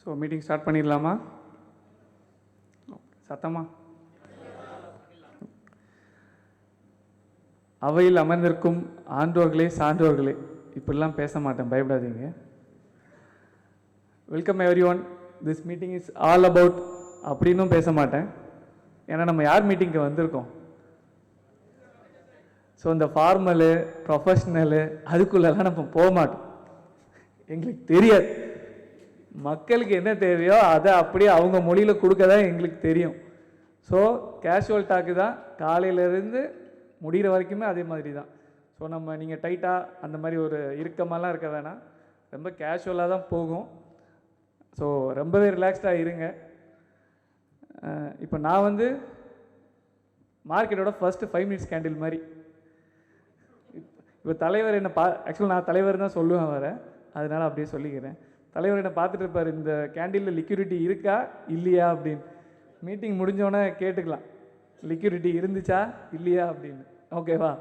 So meeting start பண்ணிடலாமா? சத்தமா? அவையில் அமர்ந்திருக்கும் ஆன்றோர்களே சான்றோர்களே, இப்படிலாம் பேச மாட்டேன், பயப்படாதீங்க. Welcome every one, this meeting is all about அப்படின்னும் பேச மாட்டேன். ஏன்னா நம்ம யார் மீட்டிங்க்கு வந்திருக்கோம்? ஸோ இந்த ஃபார்மலு ப்ரொஃபஷ்னலு அதுக்குள்ளெல்லாம் நம்ம போக மாட்டோம். எங்களுக்கு தெரியாது. மக்களுக்கு என்ன தேவையோ அதை அப்படியே அவங்க மொழியில் கொடுக்க தான் எங்களுக்கு தெரியும். ஸோ கேஷுவல் டாக்கு தான், காலையிலேருந்து முடிகிற வரைக்குமே அதே மாதிரி தான். ஸோ நீங்கள் டைட்டாக அந்த மாதிரி ஒரு இறுக்கமாலாம் இருக்க வேணாம், ரொம்ப கேஷுவலாக தான் போகும். ஸோ ரொம்பவே ரிலாக்ஸ்டாக இருங்க. இப்போ நான் மார்க்கெட்டோட ஃபஸ்ட்டு 5 மினிட்ஸ் கேண்டில் மாதிரி. இப்போ தலைவர் என்னை ஆக்சுவலாக நான் தலைவர் தான் சொல்லுவேன் வர, அதனால் அப்படியே சொல்லிக்கிறேன். தலைவர் என்னை பார்த்துட்டு இருப்பார், இந்த கேண்டீனில் லிக்யூரிட்டி இருக்கா இல்லையா அப்படின்னு. மீட்டிங் முடிஞ்சோடனே கேட்டுக்கலாம், லிக்யூரிட்டி இருந்துச்சா இல்லையா அப்படின்னு. ஓகேவா?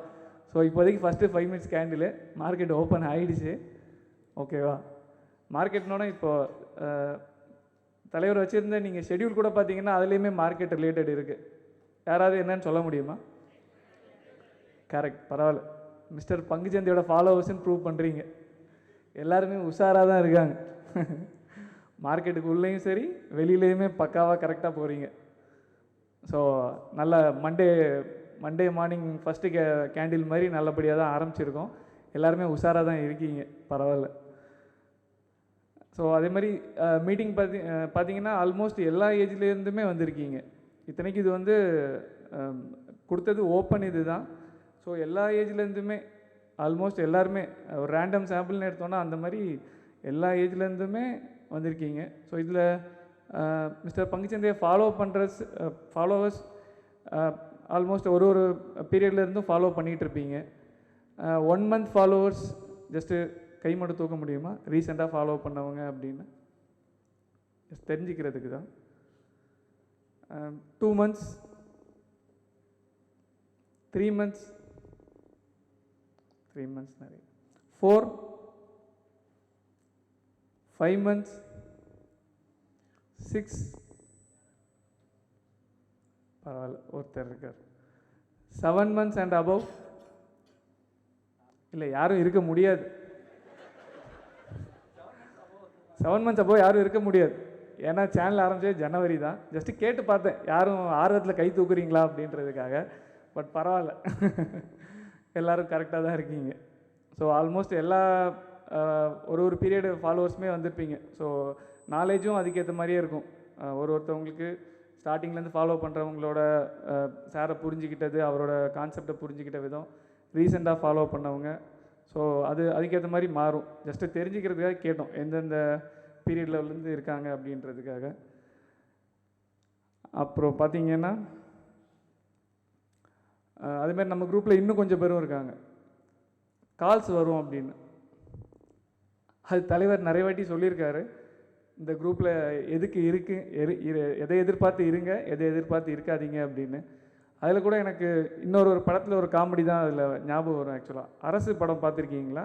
ஸோ இப்போதைக்கு first 5 minutes candle market open ஆகிடுச்சு. ஓகேவா? மார்க்கெட்னோட இப்போது தலைவர் வச்சுருந்த நீங்கள் ஷெட்யூல் கூட பார்த்தீங்கன்னா அதுலேயுமே மார்க்கெட் ரிலேட்டட் இருக்குது. யாராவது என்னன்னு சொல்ல முடியுமா? கரெக்ட், பரவாயில்ல. மிஸ்டர் பங்குச்சந்தையோட ஃபாலோவர்ஸ்ன்னு ப்ரூவ் பண்ணுறீங்க. எல்லாருமே உஷாராக தான் இருக்காங்க. மார்க்கெட்டுக்கு உள்ளேயும் சரி வெளியிலையுமே பக்காவாக கரெக்டாக போகிறீங்க. ஸோ நல்ல மண்டே மார்னிங் ஃபஸ்ட்டு கேண்டில் மாதிரி நல்லபடியாக தான் ஆரம்பிச்சிருக்கோம். எல்லாருமே உஷாராக தான் இருக்கீங்க, பரவாயில்ல. ஸோ அதே மாதிரி மீட்டிங் பார்த்தீங்கன்னா ஆல்மோஸ்ட் எல்லா ஏஜ்லேருந்துமே வந்திருக்கீங்க. இத்தனைக்கு இது கொடுத்தது ஓப்பன் இது தான். ஸோ எல்லா ஏஜ்லேருந்துமே ஆல்மோஸ்ட் எல்லாருமே ஒரு ரேண்டம் சாம்பிள்னு எடுத்தோன்னா அந்த மாதிரி எல்லா ஏஜ்லேருந்துமே வந்திருக்கீங்க. ஸோ இதில் மிஸ்டர் பங்குச்சந்தையை ஃபாலோவர்ஸ் ஆல்மோஸ்ட் ஒரு பீரியட்லேருந்தும் ஃபாலோ பண்ணிகிட்ருப்பீங்க. 1 மந்த் ஃபாலோவர்ஸ் ஜஸ்ட்டு கை மட்டும் தூக்க முடியுமா, ரீசெண்டாக ஃபாலோ பண்ணவங்க அப்படின்னு ஜஸ்ட் தெரிஞ்சுக்கிறதுக்கு தான். 2 மந்த்ஸ், 3 மந்த்ஸ், 3 மந்த்ஸ் நிறைய, 4, 5 மந்த்ஸ், 6, பரவாயில்ல ஒருத்தர் இருக்கார், 7 மந்த்ஸ் அண்ட் அபவ். இல்லை, யாரும் இருக்க முடியாது. 7 மந்த்ஸ் அபவ் யாரும் இருக்க முடியாது. ஏன்னா சேனல் ஆரம்பிச்சது ஜனவரி தான். ஜஸ்ட்டு கேட்டு பார்த்தேன், யாரும் ஆர்வத்தில் கை தூக்குறீங்களா அப்படின்றதுக்காக. பட் பரவாயில்ல, எல்லோரும் கரெக்டாக தான் இருக்கீங்க. ஸோ ஆல்மோஸ்ட் எல்லா ஒரு பீரியடு ஃபாலோவர்ஸுமே வந்திருப்பீங்க. ஸோ நாலேஜும் அதுக்கேற்ற மாதிரியே இருக்கும். ஒருத்தவங்களுக்கு ஸ்டார்டிங்லேருந்து ஃபாலோ பண்ணுறவங்களோட சாரை புரிஞ்சுக்கிட்டது, அவரோட கான்செப்டை புரிஞ்சுக்கிட்ட விதம், ரீசெண்டாக ஃபாலோ பண்ணவங்க. ஸோ அதுக்கேற்ற மாதிரி மாறும். ஜஸ்ட்டு தெரிஞ்சுக்கிறதுக்காக கேட்டோம், எந்தெந்த பீரியட்லேருந்து இருக்காங்க அப்படின்றதுக்காக. அப்புறம் பார்த்தீங்கன்னா அதுமாதிரி நம்ம குரூப்பில் இன்னும் கொஞ்சம் பேரும் இருக்காங்க, கால்ஸ் வரும் அப்படின்னு. அது தலைவர் நிறைய வாட்டி சொல்லியிருக்காரு, இந்த குரூப்பில் எதுக்கு எதை எதிர்பார்த்து இருங்க, எதை எதிர்பார்த்து இருக்காதீங்க அப்படின்னு. அதில் கூட எனக்கு ஒரு படத்தில் ஒரு காமெடி தான் அதில் ஞாபகம் வரும். ஆக்சுவலாக அரசு படம் பார்த்துருக்கீங்களா?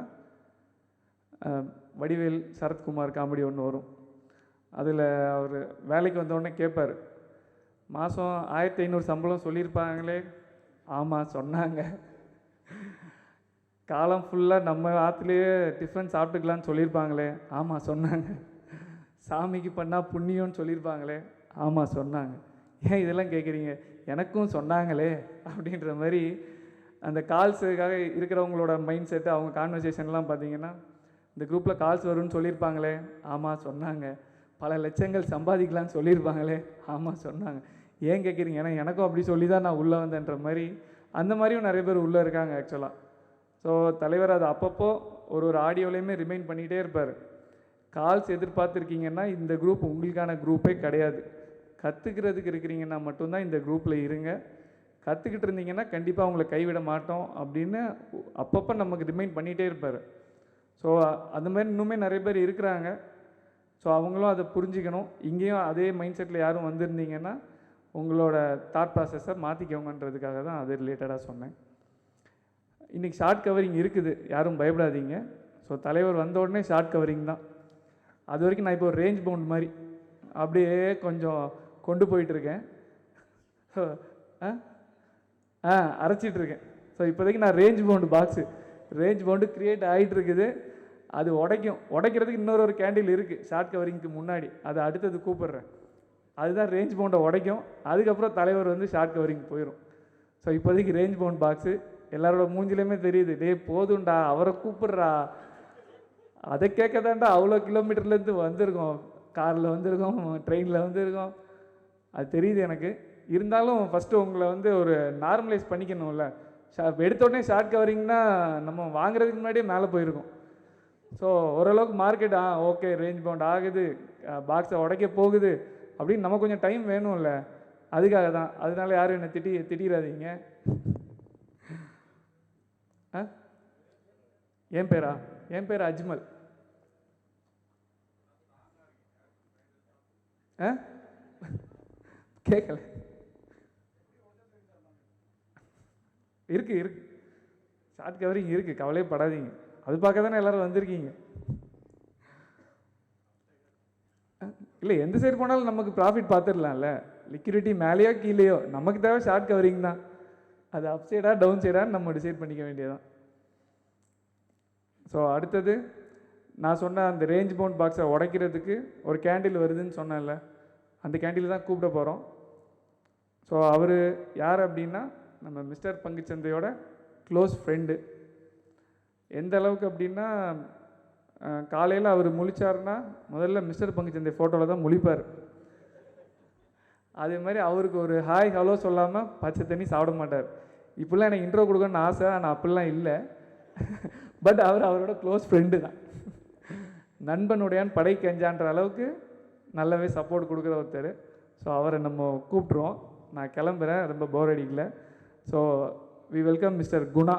வடிவேல் சரத்குமார் காமெடி ஒன்று வரும். அதில் அவர் வேலைக்கு வந்தோடனே கேட்பார், மாதம் 1500 சம்பளம் சொல்லியிருப்பாங்களே. ஆமாம் சொன்னாங்க. காலம் ஃபுல்லாக நம்ம ஆற்றுலேயே டிஃபன் சாப்பிட்டுக்கலான்னு சொல்லியிருப்பாங்களே. ஆமாம் சொன்னாங்க. சாமிக்கு பண்ணால் புண்ணியம்னு சொல்லியிருப்பாங்களே. ஆமாம் சொன்னாங்க. ஏன் இதெல்லாம் கேட்குறீங்க? எனக்கும் சொன்னாங்களே அப்படின்ற மாதிரி அந்த கால்ஸுக்காக இருக்கிறவங்களோட மைண்ட் செட்டு, அவங்க கான்வர்சேஷன்லாம் பார்த்தீங்கன்னா, இந்த குரூப்பில் கால்ஸ் வரும்னு சொல்லியிருப்பாங்களே. ஆமாம் சொன்னாங்க. பல லட்சங்கள் சம்பாதிக்கலான்னு சொல்லியிருப்பாங்களே. ஆமாம் சொன்னாங்க. ஏன் கேட்குறீங்க? ஏன்னா எனக்கும் அப்படி சொல்லி தான் நான் உள்ளே வந்தேன்ற மாதிரி. அந்த மாதிரியும் நிறைய பேர் உள்ளே இருக்காங்க ஆக்சுவலாக. ஸோ தலைவர் அது அப்பப்போ ஒரு ஆடியோலையுமே ரிமைண்ட் பண்ணிகிட்டே இருப்பார், கால்ஸ் எதிர்பார்த்துருக்கீங்கன்னா இந்த குரூப் உங்களுக்கான குரூப்பே கிடையாது. கற்றுக்கிறதுக்கு இருக்கிறீங்கன்னா மட்டும்தான் இந்த குரூப்பில் இருங்க. கற்றுக்கிட்டு இருந்தீங்கன்னா கண்டிப்பாக அவங்கள கைவிட மாட்டோம் அப்படின்னு அப்பப்போ நமக்கு ரிமைண்ட் பண்ணிகிட்டே இருப்பார். ஸோ அந்த மாதிரி இன்னுமே நிறைய பேர் இருக்கிறாங்க. ஸோ அவங்களும் அதை புரிஞ்சுக்கணும். இங்கேயும் அதே மைண்ட் செட்டில் யாரும் வந்திருந்தீங்கன்னா உங்களோட தாட் ப்ராசஸை மாற்றிக்கோங்கன்றதுக்காக தான் அது ரிலேட்டடாக சொன்னேன். இன்றைக்கி ஷார்ட் கவரிங் இருக்குது, யாரும் பயப்படாதீங்க. ஸோ தலைவர் வந்த உடனே ஷார்ட் கவரிங் தான். அது வரைக்கும் நான் இப்போ ஒரு ரேஞ்ச் பவுண்ட் மாதிரி அப்படியே கொஞ்சம் கொண்டு போயிட்டுருக்கேன். ஸோ அரைச்சிட்ருக்கேன். ஸோ இப்போதைக்கு நான் ரேஞ்ச் பவுண்டு க்ரியேட் ஆகிட்டு இருக்குது. அது உடைக்கிறதுக்கு இன்னொரு கேண்டில் இருக்குது ஷார்ட் கவரிங்க்கு முன்னாடி, அதை அடுத்தது கூப்பிட்றேன். அதுதான் ரேஞ்ச் பவுண்டை உடைக்கும். அதுக்கப்புறம் தலைவர் வந்து ஷார்ட் கவரிங் போயிடும். ஸோ இப்போதைக்கு ரேஞ்ச் பவுண்ட் பாக்ஸு எல்லாரோட மூஞ்சிலையுமே தெரியுது. டே போதும்டா, அவரை கூப்பிட்றா, அதை கேட்க தான்டா அவ்வளோ கிலோமீட்டர்லேருந்து வந்திருக்கோம், காரில் வந்திருக்கோம், ட்ரெயினில் வந்திருக்கோம், அது தெரியுது எனக்கு. இருந்தாலும் ஃபஸ்ட்டு உங்களை வந்து ஒரு நார்மலைஸ் பண்ணிக்கணும்ல. எடுத்தோடனே ஷார்ட் கவரிங்னா நம்ம வாங்குறதுக்கு முன்னாடியே மேலே போயிருக்கோம். ஸோ ஓரளவுக்கு மார்க்கெட் ஓகே ரேஞ்ச் பவுண்ட் ஆகுது, பாக்ஸை உடைக்க போகுது அப்படின்னு நம்ம கொஞ்சம் டைம் வேணும்ல, அதுக்காக தான். அதனால யாரும் என்னை திட்டிடாதீங்க. என் பேர் அஜ்மல். கேட்கல. இருக்கு ஷார்ட் கவரிங் இருக்குது, கவலையப்படாதீங்க. அது பார்க்க தானே எல்லோரும் வந்திருக்கீங்க. இல்லை, எந்த சைடு போனாலும் நமக்கு ப்ராஃபிட் பார்த்துடலாம்ல. லிக்விடிட்டி மேலேயோ கீழேயோ நமக்கு தேவை ஷார்ட் கவரிங் தான். அது அப் சைடா டவுன் சைடான்னு நம்ம டிசைட் பண்ணிக்க வேண்டியதான். ஸோ அடுத்தது நான் சொன்ன அந்த ரேஞ்ச் பவுண்ட் பாக்ஸை உடைக்கிறதுக்கு ஒரு கேண்டில் வருதுன்னு சொன்னேன்ல, அந்த கேண்டில் தான் கூப்பிட போகிறோம். ஸோ அவர் யார் அப்படின்னா நம்ம மிஸ்டர் பங்குச்சந்தையோட க்ளோஸ் ஃப்ரெண்டு. எந்த அளவுக்கு அப்படின்னா காலையில் அவர் முழிச்சாருன்னா முதல்ல மிஸ்டர் பங்குச்சந்தை ஃபோட்டோவில் தான் முழிப்பார். அதே மாதிரி அவருக்கு ஒரு ஹாய் ஹலோ சொல்லாமல் பச்சை தண்ணி சாப்பிட மாட்டார். இப்படிலாம் எனக்கு இன்ட்ரோ கொடுக்கணும்னு ஆசை, ஆனால் அப்படிலாம் இல்லை. பட் அவரோட க்ளோஸ் ஃப்ரெண்டு தான். நண்பனுடையான் படை கஞ்சான்ற அளவுக்கு நல்லாவே சப்போர்ட் கொடுக்குற ஒருத்தர். ஸோ அவரை நம்ம கூப்பிட்ருவோம். நான் கிளம்புறேன், ரொம்ப போர் அடிக்கல. So we welcome mister Guna.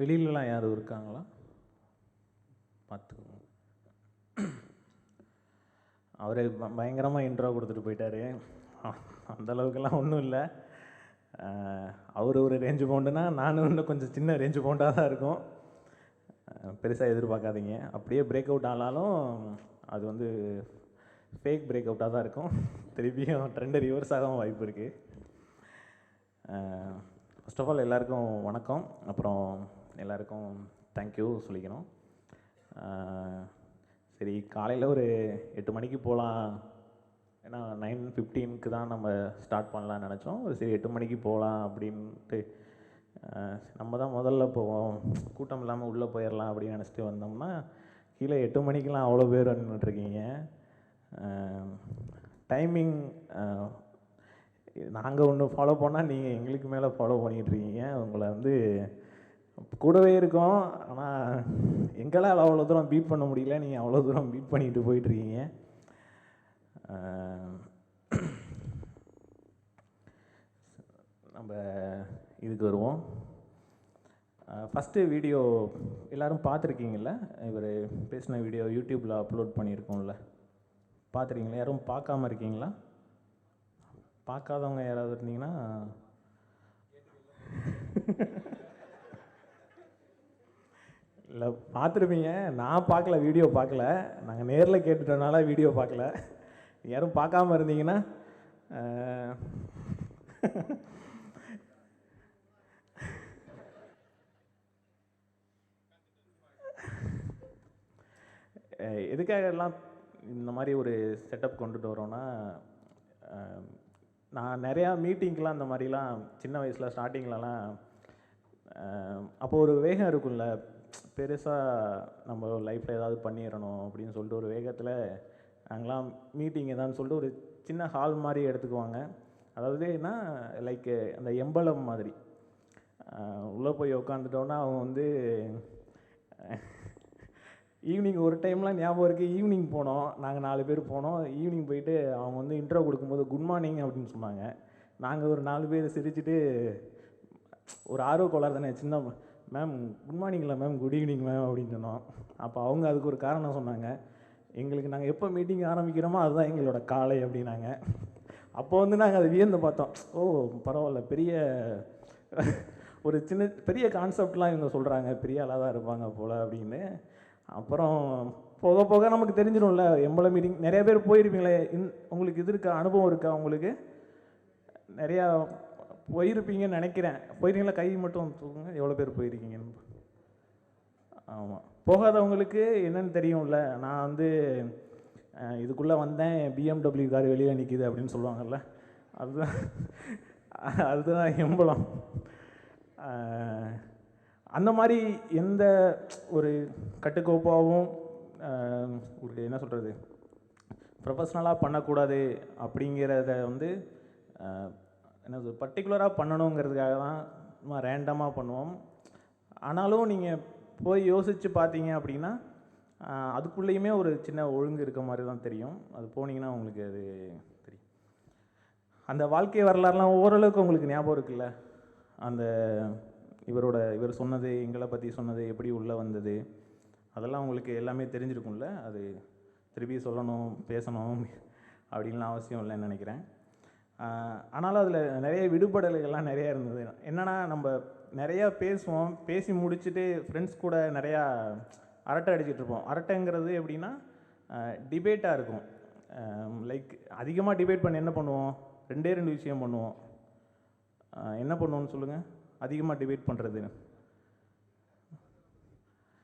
வெளியிலலாம் யாரும் இருக்காங்களா பார்த்துக்கோங்க. அவர் பயங்கரமாக இன்ட்ரோ கொடுத்துட்டு போயிட்டார். அந்தளவுக்கெல்லாம் ஒன்றும் இல்லை. அவர் ஒரு ரேஞ்சு பவுண்டுனா நானும் இன்னும் கொஞ்சம் சின்ன ரேஞ்சு பவுண்டாக தான் இருக்கும். பெருசாக எதிர்பார்க்காதீங்க. அப்படியே பிரேக் அவுட் ஆனாலும் அது வந்து ஃபேக் பிரேக் அவுட்டாக தான் இருக்கும். திருப்பியும் ட்ரெண்டு ரிவர்ஸ் ஆகவும் வாய்ப்பு இருக்குது. ஃபர்ஸ்ட் ஆஃப் ஆல் எல்லாருக்கும் வணக்கம். அப்புறம் எல்லாருக்கும் தேங்க்யூ சொல்லிக்கணும். சரி, காலையில் ஒரு 8 மணிக்கு போகலாம், ஏன்னா 9:15 தான் நம்ம ஸ்டார்ட் பண்ணலான்னு நினச்சோம். சரி 8 மணிக்கு போகலாம் அப்படின்ட்டு நம்ம தான் முதல்ல போவோம், கூட்டம் இல்லாமல் உள்ளே போயிடலாம் அப்படின்னு நினச்சிட்டு வந்தோம்னா கீழே 8 மணிக்கெலாம் அவ்வளோ பேர் நின்றுட்டுருக்கீங்க. டைமிங் நாங்கள் ஒன்று ஃபாலோ பண்ணால் நீங்கள் எங்களுக்கு மேலே ஃபாலோ பண்ணிகிட்ருக்கீங்க. உங்களை வந்து கூடவே இருக்கோம், ஆனால் எங்களால் அவ்வளோ தூரம் பீட் பண்ண முடியல, நீங்கள் அவ்வளோ தூரம் பீட் பண்ணிட்டு போயிட்டுருக்கீங்க. நம்ம இதுக்கு வருவோம். ஃபஸ்ட்டு வீடியோ எல்லோரும் பார்த்துருக்கீங்கள? இவர் பேசின வீடியோ யூடியூப்பில் அப்லோட் பண்ணியிருக்கோம்ல, பார்த்துருக்கீங்களா? யாரும் பார்க்காம இருக்கீங்களா? பார்க்காதவங்க யாராவது இருந்தீங்கன்னா இல்லை, பார்த்துருப்பீங்க. நான் பார்க்கல, வீடியோ பார்க்கல. நாங்கள் நேரில் கேட்டுட்டோம்னால வீடியோ பார்க்கல. யாரும் பார்க்காம இருந்தீங்கன்னா எதுக்காக எல்லாம் இந்த மாதிரி ஒரு செட்டப் கொண்டுட்டு வரோன்னா, நான் நிறையா மீட்டிங்க்கெலாம் அந்த மாதிரிலாம் சின்ன வயசில் ஸ்டார்டிங்லலாம் அப்போது ஒரு வேகம் இருக்கும்ல, பெருசாக நம்ம லைஃப்பில் ஏதாவது பண்ணிடணும் அப்படின்னு சொல்லிட்டு ஒரு வேகத்தில் நாங்களாம் மீட்டிங் எதான்னு சொல்லிட்டு ஒரு சின்ன ஹால் மாதிரி எடுத்துக்குவாங்க. அதாவது என்ன, லைக் அந்த எம்பளம் மாதிரி உள்ளே போய் உக்காந்துட்டோன்னா அவங்க வந்து ஈவினிங் ஒரு டைம்லாம் ஞாபகம் இருக்குது. ஈவினிங் போனோம், நாங்கள் 4 பேர் போனோம். ஈவினிங் போயிட்டு அவங்க வந்து இன்ட்ரோ கொடுக்கும்போது குட் மார்னிங் அப்படின்னு சொன்னாங்க. நாங்கள் ஒரு 4 பேர் சிரிச்சுட்டு ஒரு ஆர்வ கோளாறு தானே, சின்ன மேம் குட் மார்னிங்களா மேம், குட் ஈவினிங் மேம் அப்படின்னு சொன்னோம். அப்போ அவங்க அதுக்கு ஒரு காரணம் சொன்னாங்க. எங்களுக்கு நாங்கள் எப்போ மீட்டிங் ஆரம்பிக்கிறோமோ அதுதான் எங்களோட காலை அப்படின்னாங்க. அப்போ வந்து நாங்கள் அதை வியந்து பார்த்தோம். ஓ பரவாயில்ல, பெரிய ஒரு சின்ன பெரிய கான்செப்ட்லாம் இவங்க சொல்கிறாங்க, பெரிய ஆளாக தான் இருப்பாங்க போல் அப்படின்னு. அப்புறம் போக போக நமக்கு தெரிஞ்சிடும்ல, எம்பளை மீட்டிங் நிறைய பேர் போயிருப்பீங்களே, உங்களுக்கு இது இருக்கா, அனுபவம் இருக்கா உங்களுக்கு? நிறையா போயிருப்பீங்கன்னு நினைக்கிறேன். போயிருக்கீங்களா? கை மட்டும் தூக்குங்க, எவ்வளோ பேர் போயிருக்கீங்கன்னு. ஆமாம், போகாதவங்களுக்கு என்னென்னு தெரியும்ல. நான் வந்து இதுக்குள்ளே வந்தேன், பிஎம்டபிள்யூ கார் வெளியில் நிற்கிது அப்படின்னு சொல்லுவாங்கள்ல, அதுதான் அதுதான் எம்பளம். அந்த மாதிரி எந்த ஒரு கட்டுக்கோப்பாகவும் ஒரு என்ன சொல்கிறது, ப்ரொஃபஷ்னலாக பண்ணக்கூடாது அப்படிங்கிறத வந்து என்ன சொல் பர்டிகுலராக பண்ணணுங்கிறதுக்காக தான் நம்ம ரேண்டமாக பண்ணுவோம். ஆனாலும் நீங்கள் போய் யோசித்து பார்த்தீங்க அப்படின்னா அதுக்குள்ளேயுமே ஒரு சின்ன ஒழுங்கு இருக்க மாதிரி தான் தெரியும். அது போனீங்கன்னா உங்களுக்கு அது தெரியும். அந்த வாழ்க்கை வரலாறுலாம் ஓரளவுக்கு உங்களுக்கு ஞாபகம் இருக்குல்ல, அந்த இவர் சொன்னது, எங்களை பற்றி சொன்னது, எப்படி உள்ளே வந்தது, அதெல்லாம் உங்களுக்கு எல்லாமே தெரிஞ்சிருக்கும்ல. அது திருப்பி சொல்லணும், பேசணும் அப்படின்லாம் அவசியம் இல்லைன்னு நினைக்கிறேன். ஆனாலும் அதில் நிறைய விடுபடல்கள்லாம் நிறையா இருந்தது. என்னென்னா, நம்ம நிறையா பேசுவோம், பேசி முடிச்சுட்டு ஃப்ரெண்ட்ஸ் கூட நிறையா அரட்டை அடிச்சிட்ருப்போம். அரட்டைங்கிறது எப்படின்னா டிபேட்டாக இருக்கும். லைக் அதிகமாக டிபேட் பண்ணி என்ன பண்ணுவோம், ரெண்டு விஷயம் பண்ணுவோம். என்ன பண்ணுவோன்னு சொல்லுங்கள், அதிகமாக டிபேட் பண்ணுறது.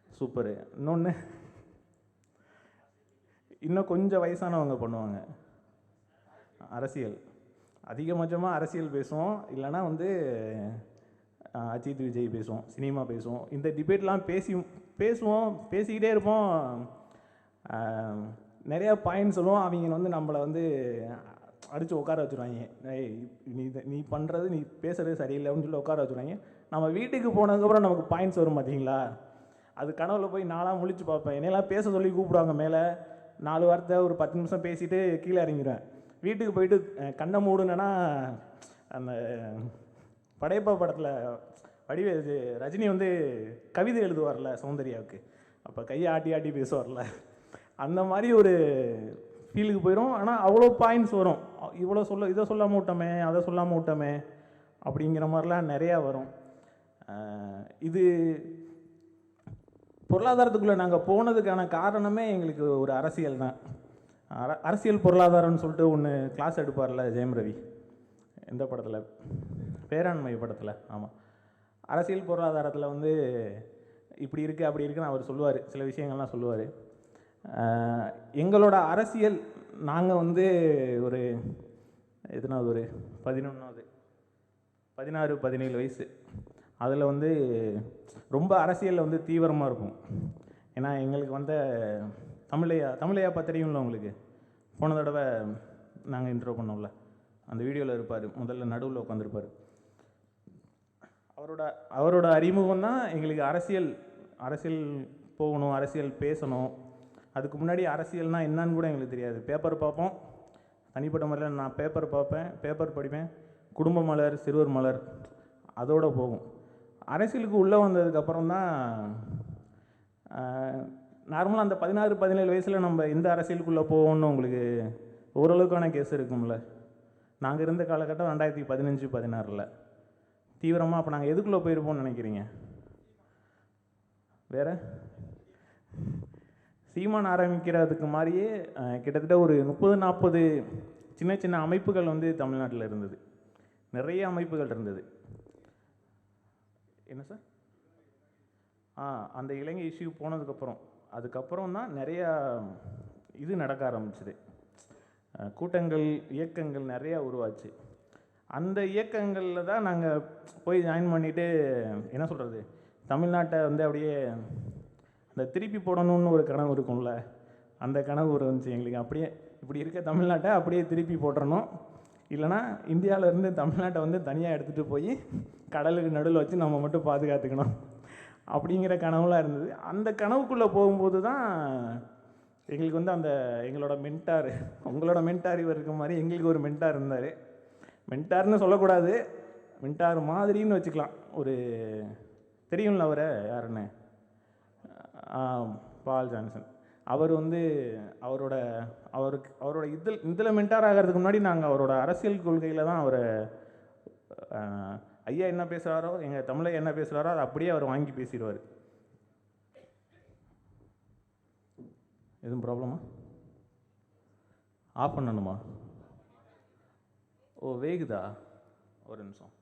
சூப்பரு. இன்னொன்று, இன்னும் கொஞ்சம் வயசானவங்க பண்ணுவாங்க, அரசியல். அதிகபட்சமாக அரசியல் பேசுவோம், இல்லைனா வந்து அஜித் விஜய் பேசுவோம், சினிமா பேசுவோம். இந்த டிபேட்லாம் பேசுவோம், பேசிக்கிட்டே இருப்போம். நிறையா பாயிண்ட் சொல்லுவோம். அவங்க வந்து நம்மளை வந்து அடித்து உட்கார வச்சுருவாங்க. நீ பண்ணுறது, நீ பேசுகிறது சரியில்லை அப்படின்னு சொல்லி உட்கார வச்சுருவாங்க. நம்ம வீட்டுக்கு போனதுக்கப்புறம் நமக்கு பாயிண்ட்ஸ் வரும் பார்த்தீங்களா, அது கனவுல போய் நாளாக முழிச்சு பார்ப்பேன். என்னெல்லாம் பேச சொல்லி கூப்பிடுவாங்க மேலே, 4 வார்த்தை ஒரு 10 நிமிஷம் பேசிவிட்டு கீழே இறங்கிடுவேன். வீட்டுக்கு போயிட்டு கண்ணை மூடுனேன்னா, அந்த படையப்பா படத்தில் வடிவேலு ரஜினி வந்து கவிதை எழுதுவார்ல சௌந்தர்யாவுக்கு, அப்போ கையை ஆட்டி ஆட்டி பேசுவார்ல, அந்த மாதிரி ஒரு ஃபீலுக்கு போயிடும். ஆனால் அவ்வளோ பாயிண்ட்ஸ் வரும். இதை சொல்லாமல் விட்டோமே, அதை சொல்லாமல் விட்டோமே அப்படிங்கிற மாதிரிலாம் நிறையா வரும். இது பொருளாதாரத்துக்குள்ளே நாங்கள் போனதுக்கான காரணமே எங்களுக்கு ஒரு அரசியல் தான். அரசியல் பொருளாதாரம்னு சொல்லிட்டு ஒன்று கிளாஸ் எடுப்பார்ல ஜெயம் ரவி, எந்த படத்தில், பேராண்மை படத்தில். ஆமாம், அரசியல் பொருளாதாரத்தில் வந்து இப்படி இருக்குது அப்படி இருக்குன்னு அவர் சொல்லுவார், சில விஷயங்கள்லாம் சொல்லுவார். எங்களோட அரசியல், நாங்கள் வந்து ஒரு எதுனாவது ஒரு 16 17 வயசு, அதில் வந்து ரொம்ப அரசியலில் வந்து தீவிரமாக இருக்கும். ஏன்னா எங்களுக்கு வந்து தமிழையா தெரியும்ல உங்களுக்கு, போன தடவை நாங்கள் இன்ட்ரோ பண்ணோம்ல, அந்த வீடியோவில் இருப்பார், முதல்ல நடுவில் உட்காந்துருப்பார். அவரோட அறிமுகம் தான் எங்களுக்கு அரசியல் போகணும், அரசியல் பேசணும். அதுக்கு முன்னாடி அரசியல்னால் என்னன்னு கூட எங்களுக்கு தெரியாது. பேப்பர் பார்ப்போம், தனிப்பட்ட முறையில் நான் பேப்பர் படிப்பேன், குடும்ப மலர், சிறுவர் மலர், அதோடு போகும். அரசியலுக்கு உள்ளே வந்ததுக்கப்புறம் தான் நார்மலாக அந்த 16 17 வயசில் நம்ம எந்த அரசியலுக்குள்ளே போவோம்னு உங்களுக்கு ஓரளவுக்கான கேஸ் இருக்கும்ல. நாங்கள் இருந்த காலகட்டம் 2015 16 தீவிரமாக. அப்போ நாங்கள் எதுக்குள்ளே போயிருப்போம்னு நினைக்கிறீங்க? வேறு சீமான் ஆரம்பிக்கிறதுக்கு மாதிரியே கிட்டத்தட்ட ஒரு 30 40 சின்ன சின்ன அமைப்புகள் வந்து தமிழ்நாட்டில் இருந்தது. நிறைய அமைப்புகள் இருந்தது. என்ன சார்? அந்த இலங்கை இஷ்யூ அதுக்கப்புறம் தான் நிறையா இது நடக்க ஆரம்பிச்சுது. கூட்டங்கள், இயக்கங்கள் நிறையா உருவாச்சு. அந்த இயக்கங்களில் தான் நாங்கள் போய் ஜாயின் பண்ணிவிட்டு என்ன சொல்கிறது, தமிழ்நாட்டை வந்து அப்படியே அந்த திருப்பி போடணும்னு ஒரு கனவு இருக்கும்ல, அந்த கனவு இருந்துச்சு எங்களுக்கு. அப்படியே இப்படி இருக்க தமிழ்நாட்டை அப்படியே திருப்பி போட்டுறணும், இல்லைனா இந்தியாவிலேருந்து தமிழ்நாட்டை வந்து தனியாக எடுத்துகிட்டு போய் கடலுக்கு நடுவில் வச்சு நம்ம மட்டும் பாதுகாத்துக்கணும் அப்படிங்கிற கனவுலாம் இருந்தது. அந்த கனவுக்குள்ளே போகும்போது தான் எங்களுக்கு வந்து எங்களோட மென்டார், உங்களோட மென்டார் இவர் இருக்க மாதிரி எங்களுக்கு ஒரு மென்டார் இருந்தார். மென்டார்னு சொல்லக்கூடாது, மின்டார் மாதிரின்னு வச்சுக்கலாம். ஒரு தெரியும்ல அவரை யாருன்னு, பால் ஜான்சன். அவர் வந்து அவரோட இதில் மென்டார் ஆகிறதுக்கு முன்னாடி நாங்கள் அவரோட அரசியல் கொள்கையில் தான் அவரை ஐயா என்ன பேசுகிறாரோ, எங்கள் தமிழை என்ன பேசுகிறாரோ அதை அப்படியே அவர் வாங்கி பேசிடுவார். எதுவும் ப்ராப்ளமா? ஆஃப் பண்ணணுமா? ஓ வேகுதா? ஒரு நிமிஷம்.